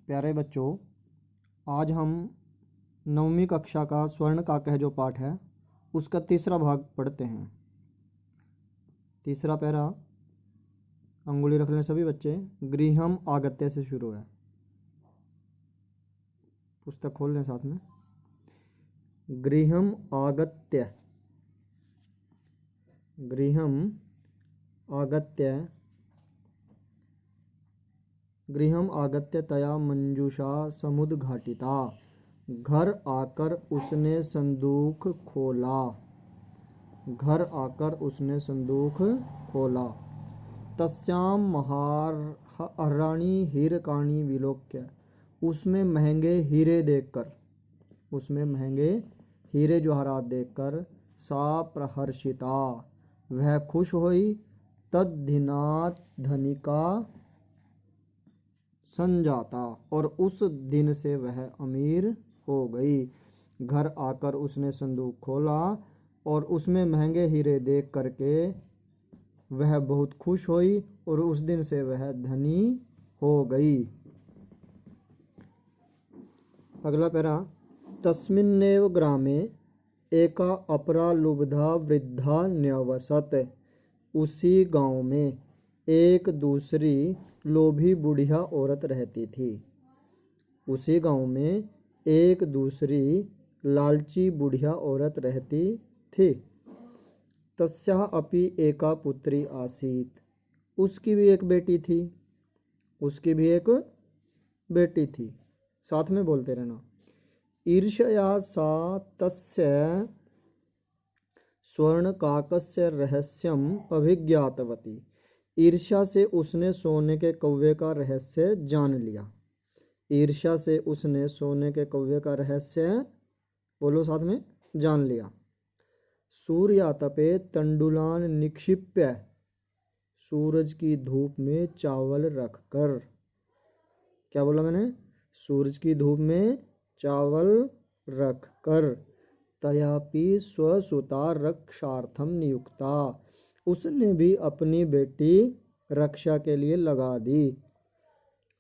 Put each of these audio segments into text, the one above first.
प्यारे बच्चों, आज हम 9वीं कक्षा का स्वर्ण का कह जो पाठ है उसका तीसरा भाग पढ़ते हैं। तीसरा पैरा अंगुली रख लें सभी बच्चे। गृहम आगत्य से शुरू है। पुस्तक खोल लें साथ में। गृहम आगत्य, गृहम आगत्य, गृहम आगत्य तया मंजूषा समुद्घाटिता। घर आकर उसने संदूक खोला, घर आकर उसने संदूक खोला। तस्याम महाराणी हीरकाणी विलोक्य, उसमें महंगे हीरे देखकर, उसमें महंगे हीरे जवाहरात देखकर। सा प्रहर्षिता, वह खुश हुई। तद्धिनात् धनिका संजाता, और उस दिन से वह अमीर हो गई। घर आकर उसने संदूक खोला और उसमें महंगे हीरे देख करके वह बहुत खुश हुई और उस दिन से वह धनी हो गई। अगला पैरा। तस्मिन्नेव ग्रामे एका अपरा लुब्धा वृद्धा न्यवसत, उसी गांव में एक दूसरी लोभी बुढ़िया औरत रहती थी। उसी गांव में एक दूसरी लालची बुढ़िया औरत रहती थी। तस्याः अपि एका पुत्री आसीत्, उसकी भी एक बेटी थी, उसकी भी एक बेटी थी। साथ में बोलते रहना। ईर्ष्या सा तस्य स्वर्णकाकस्य रहस्यम अभिज्ञातवती, ईर्ष्या से उसने सोने के कौवे का रहस्य जान लिया। ईर्ष्या से उसने सोने के कौवे का रहस्य, बोलो साथ में, जान लिया। सूर्यातपे तंडुलान निक्षिप्य, सूरज की धूप में चावल रखकर। क्या बोला मैंने? सूरज की धूप में चावल रखकर। तयापि स्वसुता रक्षार्थम नियुक्ता, उसने भी अपनी बेटी रक्षा के लिए लगा दी।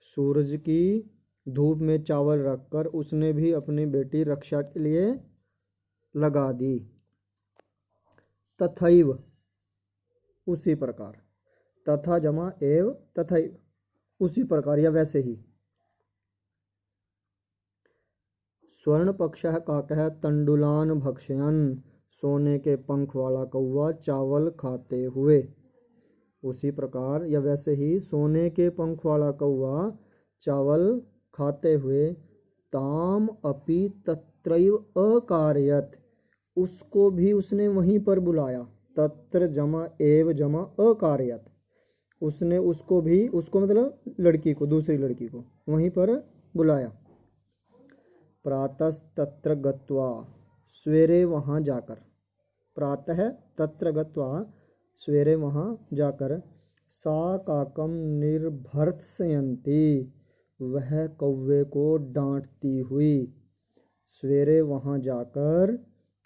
सूरज की धूप में चावल रखकर उसने भी अपनी बेटी रक्षा के लिए लगा दी। तथैव, उसी प्रकार। तथा जमा एव, तथैव, उसी प्रकार या वैसे ही। स्वर्ण पक्षः काकः तंडुलान भक्षयन्, सोने के पंख वाला कौवा चावल खाते हुए। उसी प्रकार या वैसे ही सोने के पंख वाला कौवा चावल खाते हुए। ताम अपि तत्रैव अकारयत्, उसको भी उसने वहीं पर बुलाया। तत्र जमा एव जमा अकारयत्, उसने उसको भी, उसको मतलब लड़की को, दूसरी लड़की को वहीं पर बुलाया। प्रातस्तत्र गत्वा, सवेरे वहाँ जाकर। प्रातः तत्र गत्वा, सवेरे वहाँ जाकर। सा काकम निर्भर्त्सयन्ती, वह कौवे को डांटती हुई। सवेरे वहाँ जाकर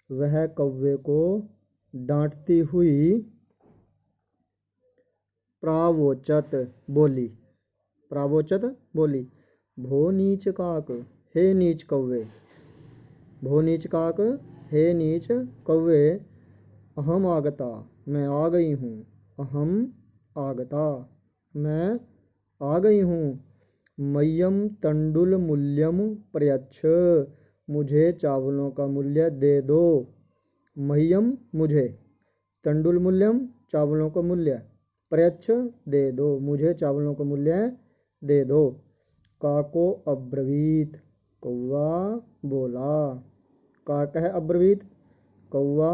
वह कौवे को डांटती हुई। प्रावोचत, बोली। प्रावोचत, बोली। भो नीच काक, हे नीच कौवे। भो नीच काक, हे नीच कौवे। अहम आगता, मैं आ गई हूँ। अहम आगता, मैं आ गई हूँ। मह्यम तंडुल मूल्यम प्रयच्छ, मुझे चावलों का मूल्य दे दो। मह्यम, मुझे। तंडुल मूल्यम, चावलों का मूल्य। प्रयच्छ, दे दो, मुझे चावलों का मूल्य दे दो। काको अब्रवीत, कौवा बोला। काकः अब्रवीत, कौवा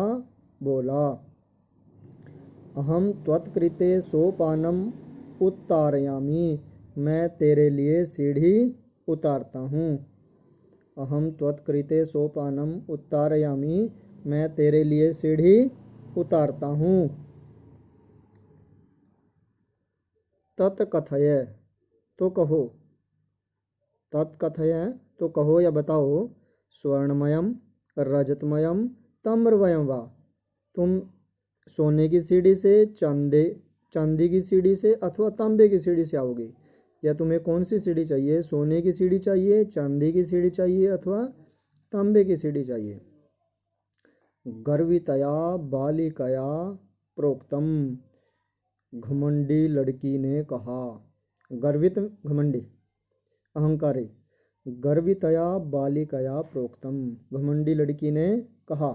बोला। अहम त्वत्कृते सोपानम उत्तारयामि, मैं तेरे लिए सीढ़ी उतारता हूँ। अहम त्वत्कृते सोपानम उत्तारयामि, मैं तेरे लिए सीढ़ी उतारता हूँ। तत्कथय, तो कहो। तत्कथय, तो कहो या बताओ। स्वर्णमयम रजतमयम ताम्रमयम वा, तुम सोने की सीढ़ी से, चांदी की सीढ़ी से अथवा तांबे की सीढ़ी से आओगे। या तुम्हें कौन सी सीढ़ी चाहिए, सोने की सीढ़ी चाहिए, चांदी की सीढ़ी चाहिए अथवा तांबे की सीढ़ी चाहिए। गर्वितया बालिकया प्रोक्तम, घमंडी लड़की ने कहा। गर्वित घमंडी अहंकारी, गर्वितया बालिकया प्रोक्तम, घमंडी लड़की ने कहा।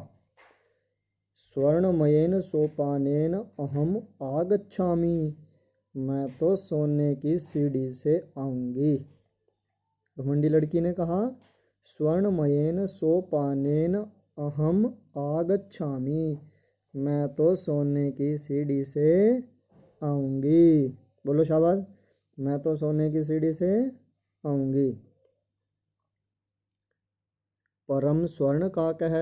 स्वर्णमयेन सोपानेन अहम आगच्छामि, मैं तो सोने की सीढ़ी से आऊंगी। घमंडी लड़की ने कहा स्वर्णमयेन सोपानेन अहम आगच्छामि, मैं तो सोने की सीढ़ी से आऊंगी। बोलो शाबाश, मैं तो सोने की सीढ़ी से आऊंगी। परम स्वर्ण का कह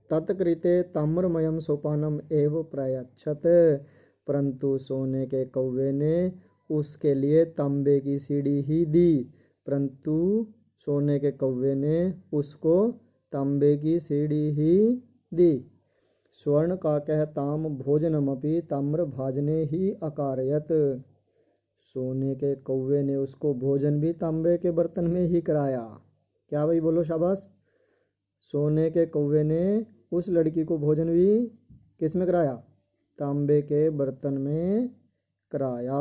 तत्कृते ताम्रमयम सोपानम एव प्रयच्छत, परंतु सोने के कौवे ने उसके लिए तांबे की सीढ़ी ही दी, परंतु सोने के कौवे ने उसको तांबे की सीढ़ी ही दी। स्वर्ण का कह ताम भोजनमपि ताम्र भाजने ही अकारयत, सोने के कौवे ने उसको भोजन भी तांबे के बर्तन में ही कराया। क्या भाई बोलो शाबाश, सोने के कौवे ने उस लड़की को भोजन भी किस में कराया, तांबे के बर्तन में कराया।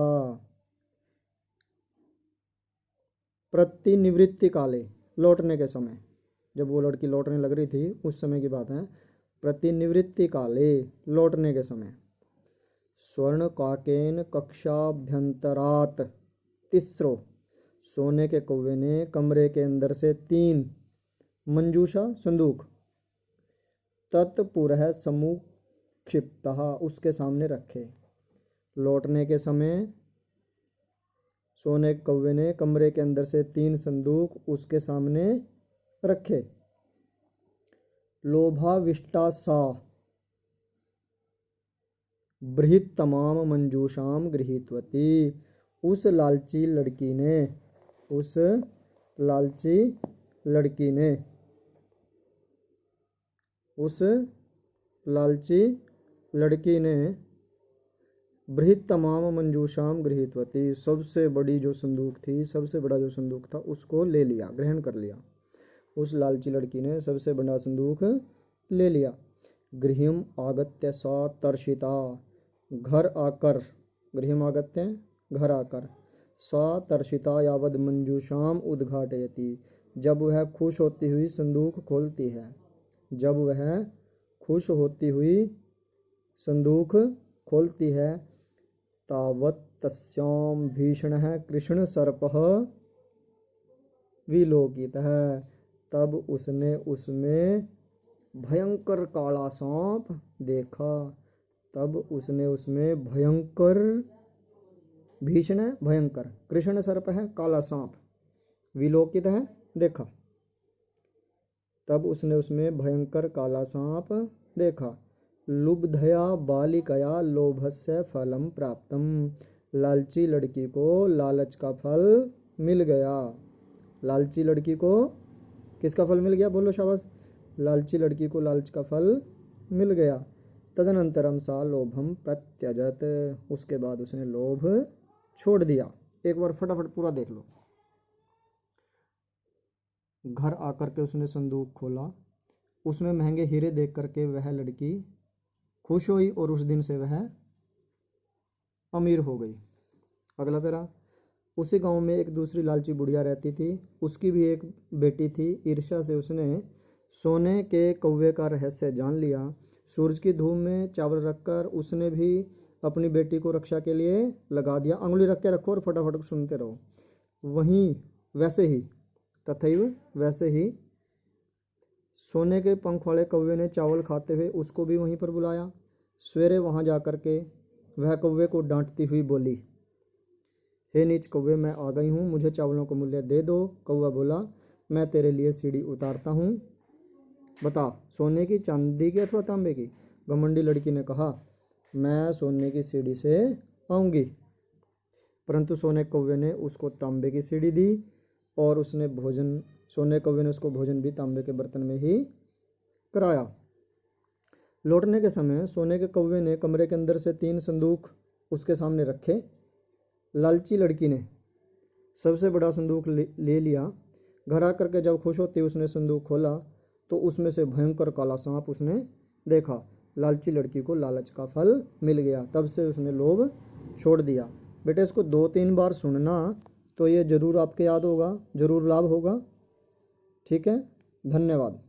प्रतिनिवृत्ति काले, लौटने के समय, जब वो लड़की लौटने लग रही थी उस समय की बात है। प्रतिनिवृत्ति काले, लौटने के समय। स्वर्ण काकेन कक्षाभ्यंतरात तीसरो, सोने के कौवे ने कमरे के अंदर से 3 मंजूषा संदूक तत्पुरः समुक्षिप्तः, उसके सामने रखे। लौटने के समय सोने के कौवे ने कमरे के अंदर से 3 संदूक उसके सामने रखे। लोभाविष्टा सा बृहत्तमाम मंजूषाम गृहीतवती, उस लालची लड़की ने, उस लालची लड़की ने, उस लालची लड़की ने बृहत्तमाम मंजूषाम गृहीतवती, सबसे बड़ी जो संदूक थी, सबसे बड़ा जो संदूक था उसको ले लिया, ग्रहण कर लिया। उस लालची लड़की ने सबसे बड़ा संदूक ले लिया। गृहम आगत्य सा तर्षिता, घर आकर, गृहम आगत्य घर आकर, सा तर्षिता यावद मंजूषाम उद्घाटयति, जब वह खुश होती हुई संदूक खोलती है, जब वह खुश होती हुई संदूक खोलती है। तावत् तस्याम भीषणः कृष्ण सर्पः विलोकितः, तब उसने उसमें भयंकर काला सांप देखा, तब उसने उसमें भयंकर, भीषण है भयंकर, कृष्ण सर्प है काला सांप, विलोकित है देखा, तब उसने उसमें भयंकर काला सांप देखा। लुब्धया बालिकया लोभस्य फलम प्राप्तम, लालची लड़की को लालच का फल मिल गया। लालची लड़की को किसका फल मिल गया, बोलो शाबाश, लालची लड़की को लालच का फल मिल गया। तदनंतरम सा लोभम प्रत्यजत, उसके बाद उसने लोभ छोड़ दिया। एक बार फटाफट पूरा देख लो। घर आकर के उसने संदूक खोला, उसमें महंगे हीरे देख करके वह लड़की खुश हुई और उस दिन से वह अमीर हो गई। अगला पैरा, उसी गांव में एक दूसरी लालची बुढ़िया रहती थी, उसकी भी एक बेटी थी। ईर्ष्या से उसने सोने के कौवे का रहस्य जान लिया। सूरज की धूप में चावल रखकर उसने भी अपनी बेटी को रक्षा के लिए लगा दिया। अंगुली रख के रखो और फटाफट सुनते रहो। वहीं वैसे ही, तथैव वैसे ही, सोने के पंख वाले कौवे ने चावल खाते हुए उसको भी वहीं पर बुलाया। सवेरे वहां जाकर के वह कौवे को डांटती हुई बोली, हे नीच कौवे, मैं आ गई हूँ, मुझे चावलों का मूल्य दे दो। कौवा बोला, मैं तेरे लिए सीढ़ी उतारता हूँ, बता सोने की, चांदी की अथवा तांबे की। घमंडी लड़की ने कहा, मैं सोने की सीढ़ी से आऊंगी। परंतु सोने कौवे ने उसको तांबे की सीढ़ी दी और उसने भोजन, सोने कौवे ने उसको भोजन भी तांबे के बर्तन में ही कराया। लौटने के समय सोने के कौवे ने कमरे के अंदर से 3 संदूक उसके सामने रखे लालची लड़की ने सबसे बड़ा संदूक ले लिया। घर आकर के जब खुश होती उसने संदूक खोला तो उसमें से भयंकर काला सांप उसने देखा। लालची लड़की को लालच का फल मिल गया, तब से उसने लोभ छोड़ दिया। बेटे इसको 2-3 बार सुनना तो ये जरूर आपके याद होगा, जरूर लाभ होगा। ठीक है, धन्यवाद।